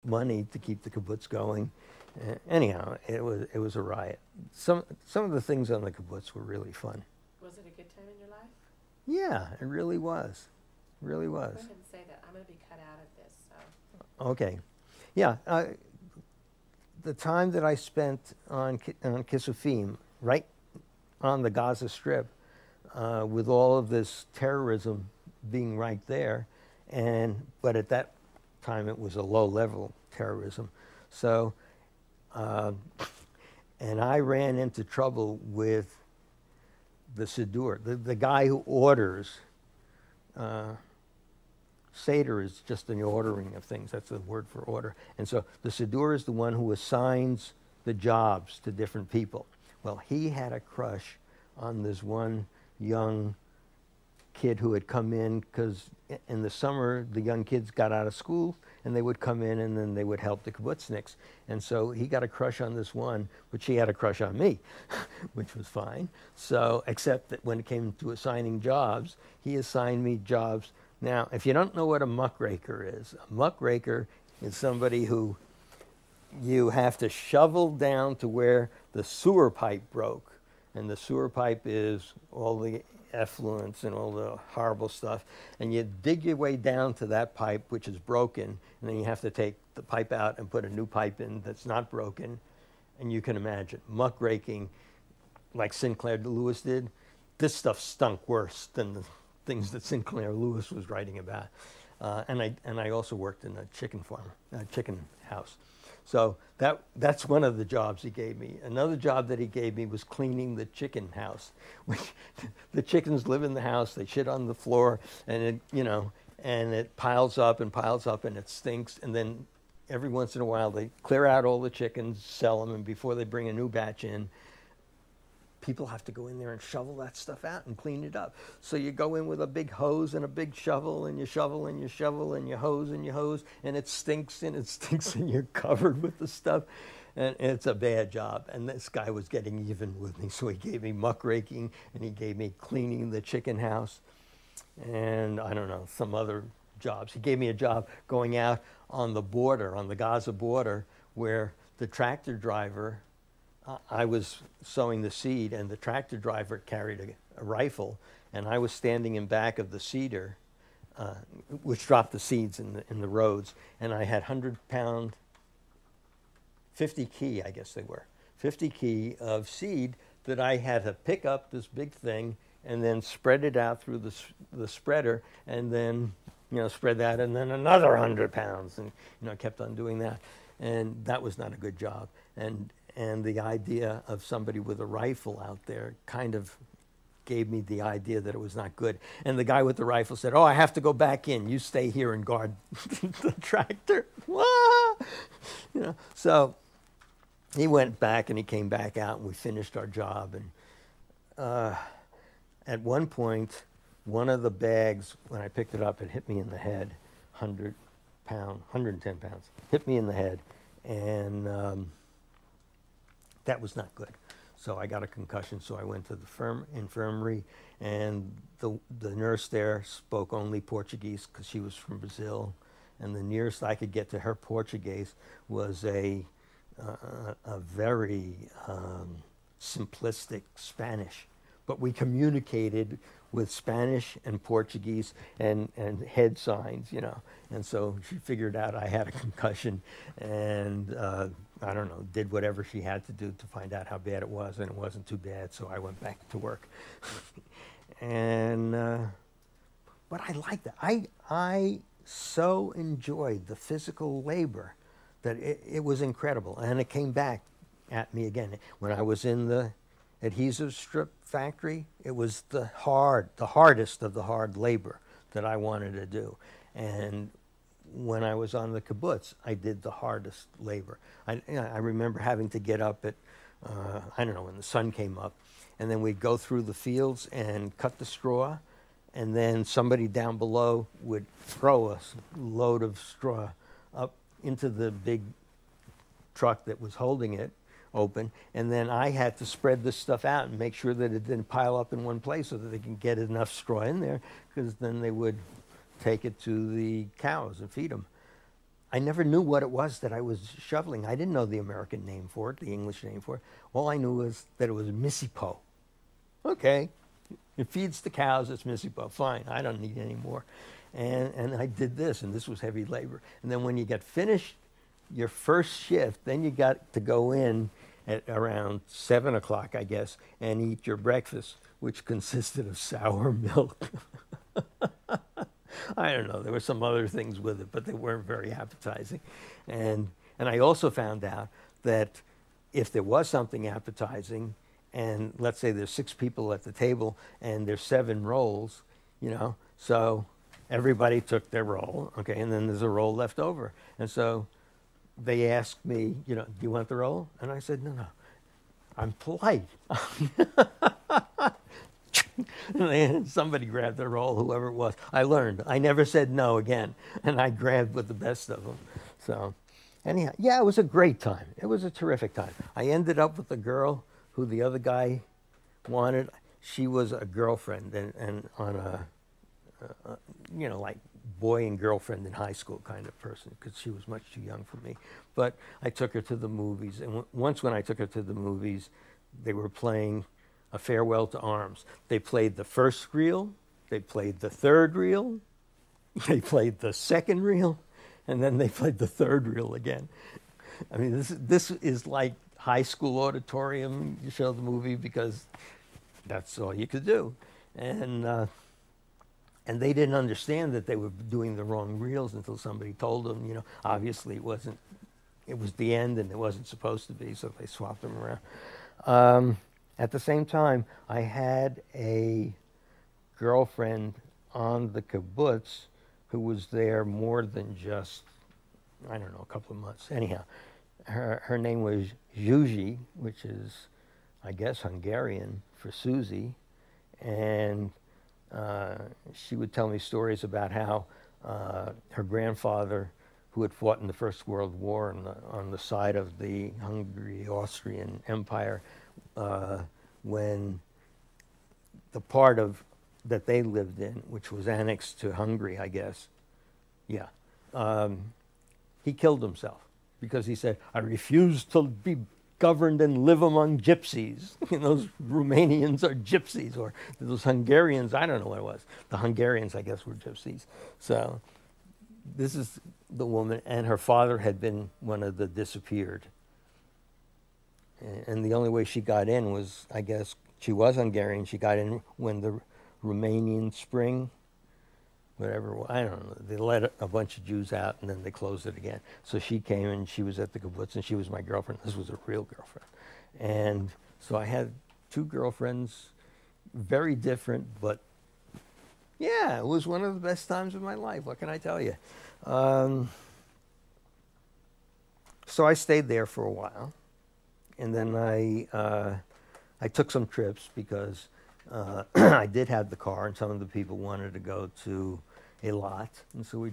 money to keep the kibbutz going. Anyhow, it was a riot. Some of the things on the kibbutz were really fun. Was it a good time in your life? Yeah, it really was. It really was. Go ahead and say that. I'm going to be cut out of this. So. Okay. Yeah. The time that I spent on Kasakove, right on the Gaza Strip, with all of this terrorism being right there, but at that time it was a low-level terrorism. So, and I ran into trouble with the Siddur, the guy who orders. Seder is just an ordering of things. That's the word for order. And so the Siddur is the one who assigns the jobs to different people. Well, he had a crush on this one young kid who had come in, because in the summer the young kids got out of school and they would come in and then they would help the kibbutzniks. And so he got a crush on this one, but she had a crush on me, which was fine. So, except that when it came to assigning jobs, he assigned me jobs. Now, if you don't know what a muckraker is somebody who you have to shovel down to where the sewer pipe broke. And the sewer pipe is all the effluents and all the horrible stuff. And you dig your way down to that pipe, which is broken, and then you have to take the pipe out and put a new pipe in that's not broken. And you can imagine, muckraking, like Sinclair Lewis did, this stuff stunk worse than the things that Sinclair Lewis was writing about. And I also worked in a chicken farm, a chicken house. So that's one of the jobs he gave me. Another job that he gave me was cleaning the chicken house. The chickens live in the house, they shit on the floor, and it piles up and it stinks. And then every once in a while they clear out all the chickens, sell them, and before they bring a new batch in, people have to go in there and shovel that stuff out and clean it up. So you go in with a big hose and a big shovel, and you shovel and you shovel and you hose and you hose, and it stinks and you're covered with the stuff. And it's a bad job. And this guy was getting even with me. So he gave me muckraking and he gave me cleaning the chicken house and I don't know, some other jobs. He gave me a job going out on the border, on the Gaza border, where the tractor driver, I was sowing the seed, and the tractor driver carried a rifle, and I was standing in back of the seeder, which dropped the seeds in the roads, and I had 100-pound, 50 key, I guess they were, 50 key of seed that I had to pick up this big thing and then spread it out through the spreader, and then spread that, and then another 100 pounds, and I kept on doing that, and that was not a good job, and the idea of somebody with a rifle out there kind of gave me the idea that it was not good. And the guy with the rifle said, "Oh, I have to go back in. You stay here and guard the tractor." So he went back and he came back out, and we finished our job. And at one point, one of the bags, when I picked it up, it hit me in the head, 110 pounds, hit me in the head. And that was not good. So I got a concussion, so I went to the infirmary, and the nurse there spoke only Portuguese because she was from Brazil, and the nearest I could get to her Portuguese was a very simplistic Spanish. But we communicated with Spanish and Portuguese and head signs, And so she figured out I had a concussion, and I don't know, did whatever she had to do to find out how bad it was, and it wasn't too bad, so I went back to work. But I liked that. I so enjoyed the physical labor that it was incredible, and it came back at me again. When I was in the adhesive strip factory, it was the hardest of the hard labor that I wanted to do. And when I was on the kibbutz, I did the hardest labor. I remember having to get up at, I don't know, when the sun came up, and then we'd go through the fields and cut the straw, and then somebody down below would throw a load of straw up into the big truck that was holding it open, and then I had to spread this stuff out and make sure that it didn't pile up in one place so that they can get enough straw in there, because then they would take it to the cows and feed them. I never knew what it was that I was shoveling. I didn't know the American name for it, the English name for it. All I knew was that it was Misipo. Okay, it feeds the cows, it's Misipo. Fine, I don't need any more. And I did this, and this was heavy labor. And then when you get finished your first shift, then you got to go in at around 7 o'clock, I guess, and eat your breakfast, which consisted of sour milk. I don't know, there were some other things with it, but they weren't very appetizing. And I also found out that if there was something appetizing, and let's say there's 6 people at the table and there's 7 rolls, you know, so everybody took their roll, okay, and then there's a roll left over. And so they asked me, you know, do you want the roll? And I said, no, I'm polite. And somebody grabbed the roll, whoever it was. I learned. I never said no again, and I grabbed with the best of them. So anyhow, yeah, it was a great time. It was a terrific time. I ended up with a girl who the other guy wanted. She was a girlfriend and on a you know, like boy and girlfriend in high school kind of person, because she was much too young for me. But I took her to the movies, and once when I took her to the movies, they were playing A Farewell to Arms. They played the first reel, they played the third reel, they played the second reel, and then they played the third reel again. I mean, this is like high school auditorium. You show the movie because that's all you could do. And they didn't understand that they were doing the wrong reels until somebody told them, you know, obviously it was the end and it wasn't supposed to be, so they swapped them around. At the same time, I had a girlfriend on the kibbutz who was there more than just, I don't know, a couple of months. Anyhow, her name was Zsuzsi, which is, I guess, Hungarian for Susie, and she would tell me stories about how her grandfather, who had fought in the First World War on the side of the Hungary-Austrian Empire, when the part of that they lived in, which was annexed to Hungary, I guess, yeah, he killed himself because he said, I refuse to be governed and live among gypsies. You know, those Romanians are gypsies, or those Hungarians, I don't know what it was. The Hungarians, I guess, were gypsies. So this is the woman, and her father had been one of the disappeared. And the only way she got in was, I guess, she was Hungarian. She got in when the Romanian Spring, whatever, I don't know, they let a bunch of Jews out and then they closed it again. So she came and she was at the kibbutz and she was my girlfriend. This was a real girlfriend. And so I had 2 girlfriends, very different, but yeah, it was one of the best times of my life. What can I tell you? So I stayed there for a while, and then I took some trips because I did have the car, and some of the people wanted to go to a lot, and so we